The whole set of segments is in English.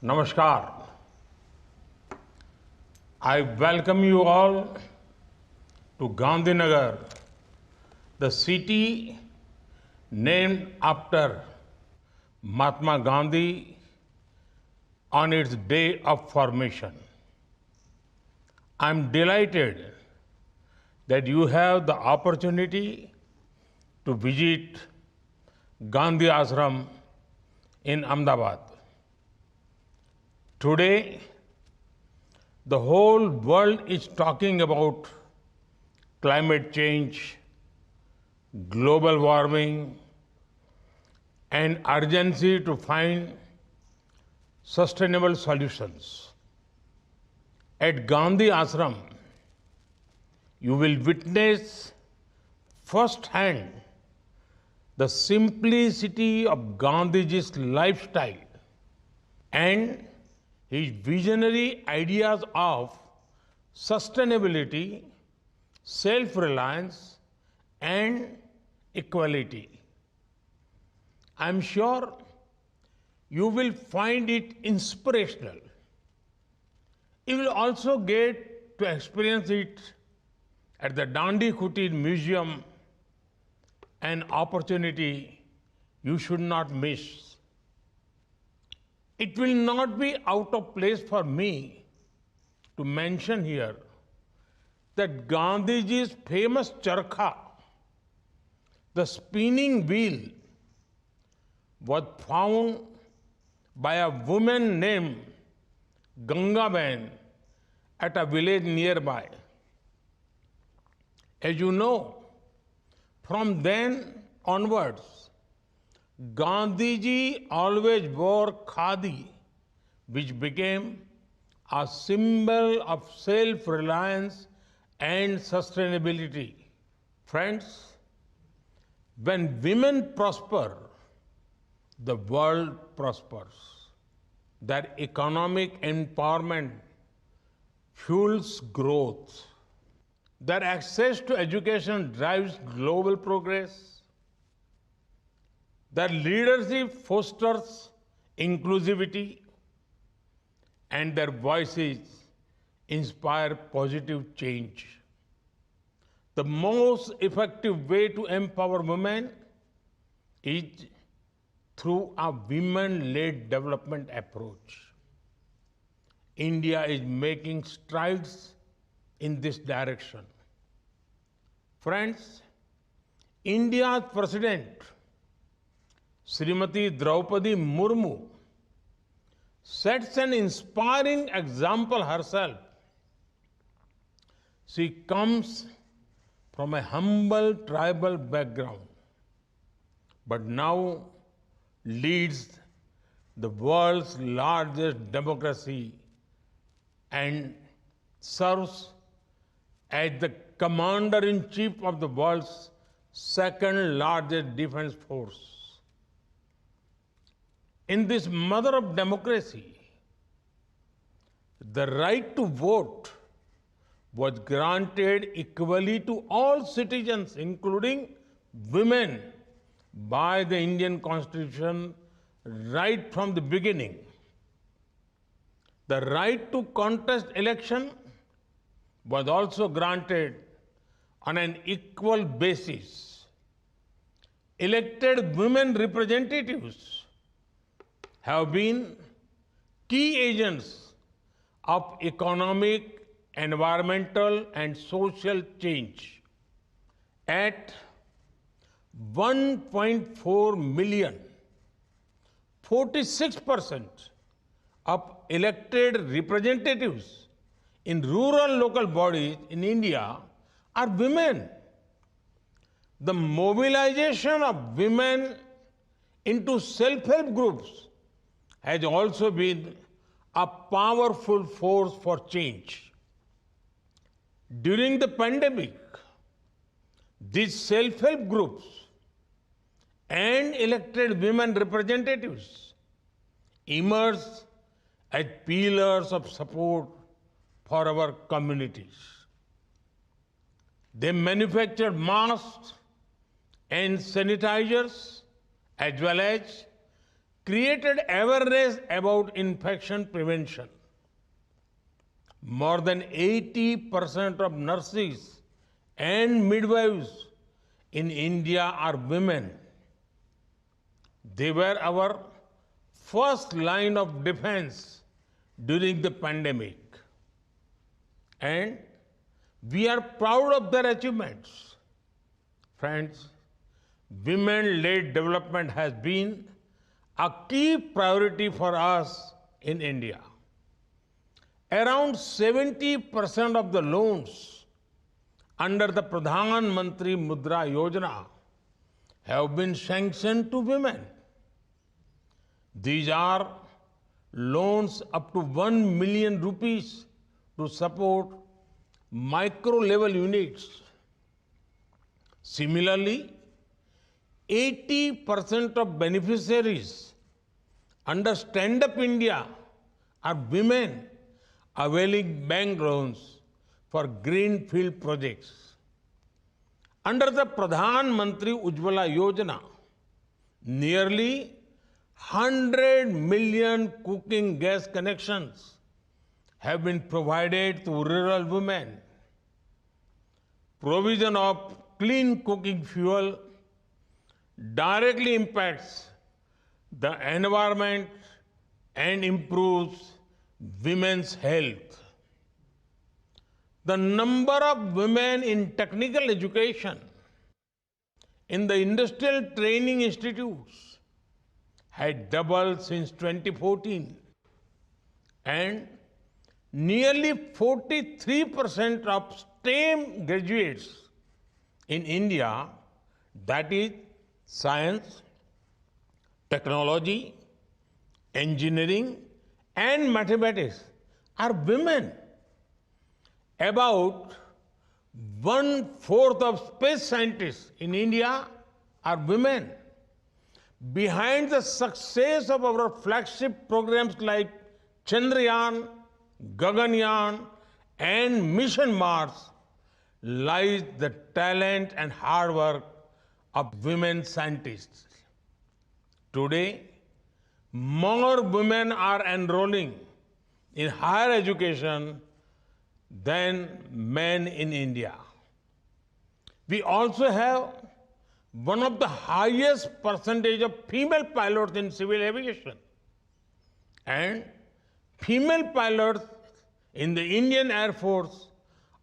Namaskar. I welcome you all to Gandhinagar, the city named after Mahatma Gandhi on its day of formation. I am delighted that you have the opportunity to visit Gandhi Ashram in Ahmedabad. Today, the whole world is talking about climate change, global warming, and urgency to find sustainable solutions. At Gandhi Ashram, you will witness firsthand the simplicity of Gandhiji's lifestyle and his visionary ideas of sustainability, self-reliance, and equality. I am sure you will find it inspirational. You will also get to experience it at the Dandi Kutir Museum, an opportunity you should not miss. It will not be out of place for me to mention here that Gandhiji's famous charkha, the spinning wheel, was found by a woman named Gangaben at a village nearby. As you know, from then onwards, Gandhiji always wore khadi, which became a symbol of self-reliance and sustainability. Friends, when women prosper, the world prospers. Their economic empowerment fuels growth. Their access to education drives global progress. Their leadership fosters inclusivity, and their voices inspire positive change. The most effective way to empower women is through a women-led development approach. India is making strides in this direction. Friends, India's President, Srimati Draupadi Murmu, sets an inspiring example herself. She comes from a humble tribal background, but now leads the world's largest democracy and serves as the commander-in-chief of the world's second largest defense force. In this mother of democracy, the right to vote was granted equally to all citizens, including women, by the Indian Constitution right from the beginning. The right to contest election was also granted on an equal basis. Elected women representatives have been key agents of economic, environmental, and social change. At 1.4 million, 46% of elected representatives in rural local bodies in India are women. The mobilization of women into self-help groups has also been a powerful force for change. During the pandemic, these self-help groups and elected women representatives emerged as pillars of support for our communities. They manufactured masks and sanitizers as well as created awareness about infection prevention. More than 80% of nurses and midwives in India are women. They were our first line of defense during the pandemic. And we are proud of their achievements. Friends, women-led development has been a key priority for us in India. Around 70% of the loans under the Pradhan Mantri Mudra Yojana have been sanctioned to women. These are loans up to 1 million rupees to support micro-level units. Similarly, 80% of beneficiaries under Stand Up India are women availing bank loans for greenfield projects. Under the Pradhan Mantri Ujjwala Yojana, nearly 100 million cooking gas connections have been provided to rural women. Provision of clean cooking fuel directly impacts the environment and improves women's health. The number of women in technical education in the industrial training institutes had doubled since 2014, and nearly 43% of STEM graduates in India, that is science, technology, engineering, and mathematics, are women. About 1/4 of space scientists in India are women. Behind the success of our flagship programs like Chandrayaan, Gaganyaan, and Mission Mars lies the talent and hard work of women scientists. Today, more women are enrolling in higher education than men in India. We also have one of the highest percentage of female pilots in civil aviation. And female pilots in the Indian Air Force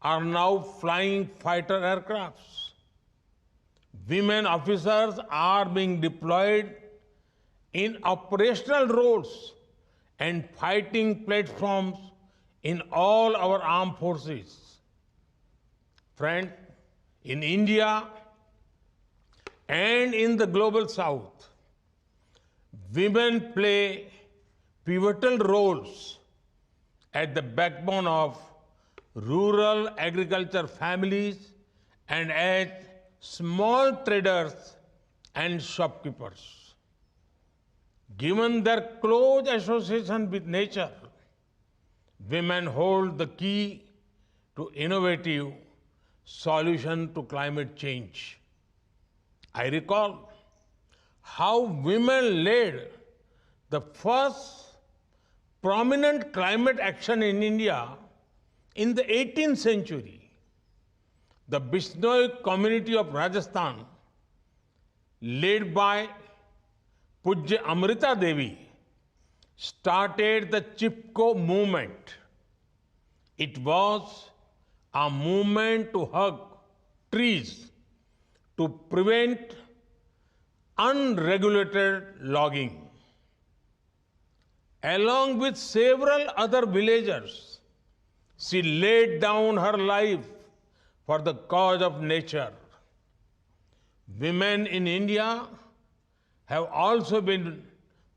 are now flying fighter aircrafts. Women officers are being deployed in operational roles and fighting platforms in all our armed forces. Friends, in India and in the global south, women play pivotal roles at the backbone of rural agriculture families and as small traders and shopkeepers. Given their close association with nature, women hold the key to innovative solution to climate change. I recall how women led the first prominent climate action in India in the 18th century. The Bishnoi community of Rajasthan, led by Pujya Amrita Devi, started the Chipko movement. It was a movement to hug trees to prevent unregulated logging. Along with several other villagers, she laid down her life for the cause of nature. Women in India have also been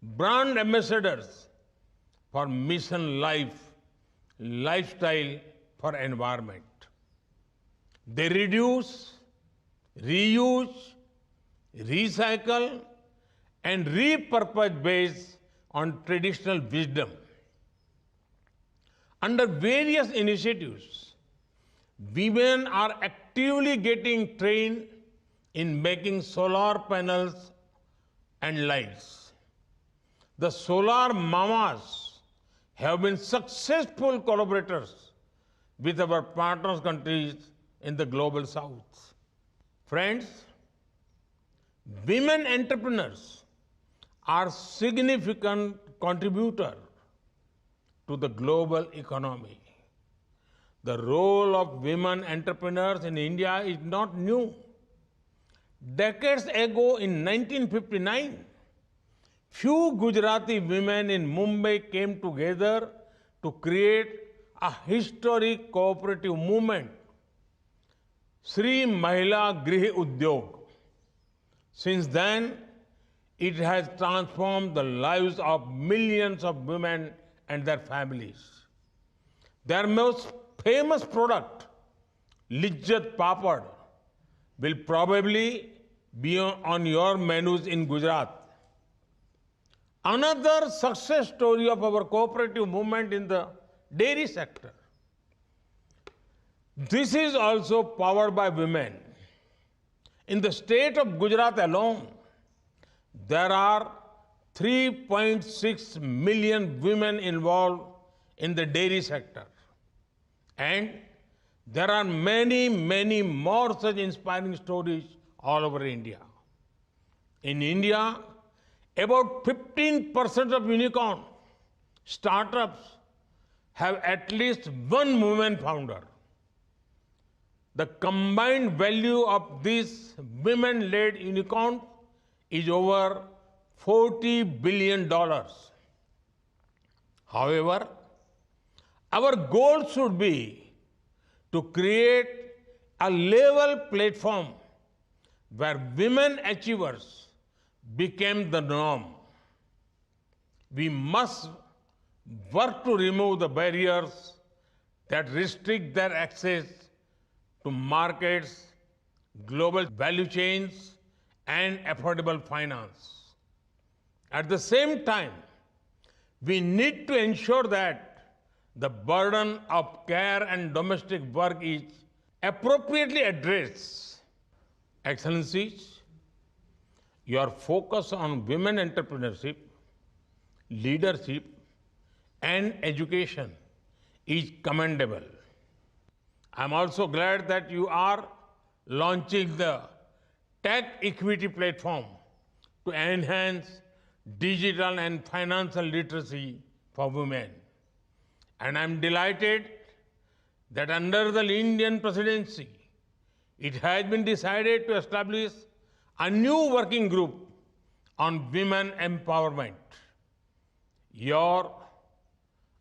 brand ambassadors for Mission Life, lifestyle for environment. They reduce, reuse, recycle, and repurpose based on traditional wisdom. Under various initiatives, women are actively getting trained in making solar panels and lights. The solar mamas have been successful collaborators with our partner countries in the global south. Friends, women entrepreneurs are significant contributor to the global economy. The role of women entrepreneurs in India is not new. Decades ago in 1959, few Gujarati women in Mumbai came together to create a historic cooperative movement, Shri Mahila Grih Udyog. Since then, it has transformed the lives of millions of women and their families. Their most famous product, Lijjat Papad, will probably be on your menus in Gujarat. Another success story of our cooperative movement in the dairy sector. This is also powered by women. In the state of Gujarat alone, there are 3.6 million women involved in the dairy sector. And there are many, many more such inspiring stories all over India. In India, about 15% of unicorn startups have at least one woman founder. The combined value of these women-led unicorns is over $40 billion. However, our goal should be to create a level platform where women achievers became the norm. We must work to remove the barriers that restrict their access to markets, global value chains, and affordable finance. At the same time, we need to ensure that the burden of care and domestic work is appropriately addressed. Excellencies, your focus on women entrepreneurship, leadership, and education is commendable. I'm also glad that you are launching the Tech Equity Platform to enhance digital and financial literacy for women. And I'm delighted that under the Indian Presidency, it has been decided to establish a new working group on women empowerment. Your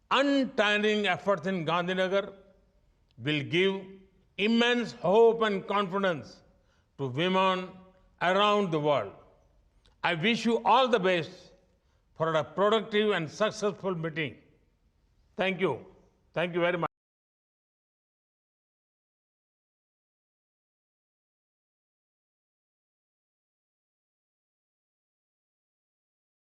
untiring efforts in Gandhinagar will give immense hope and confidence to women around the world. I wish you all the best for a productive and successful meeting. Thank you. Thank you very much.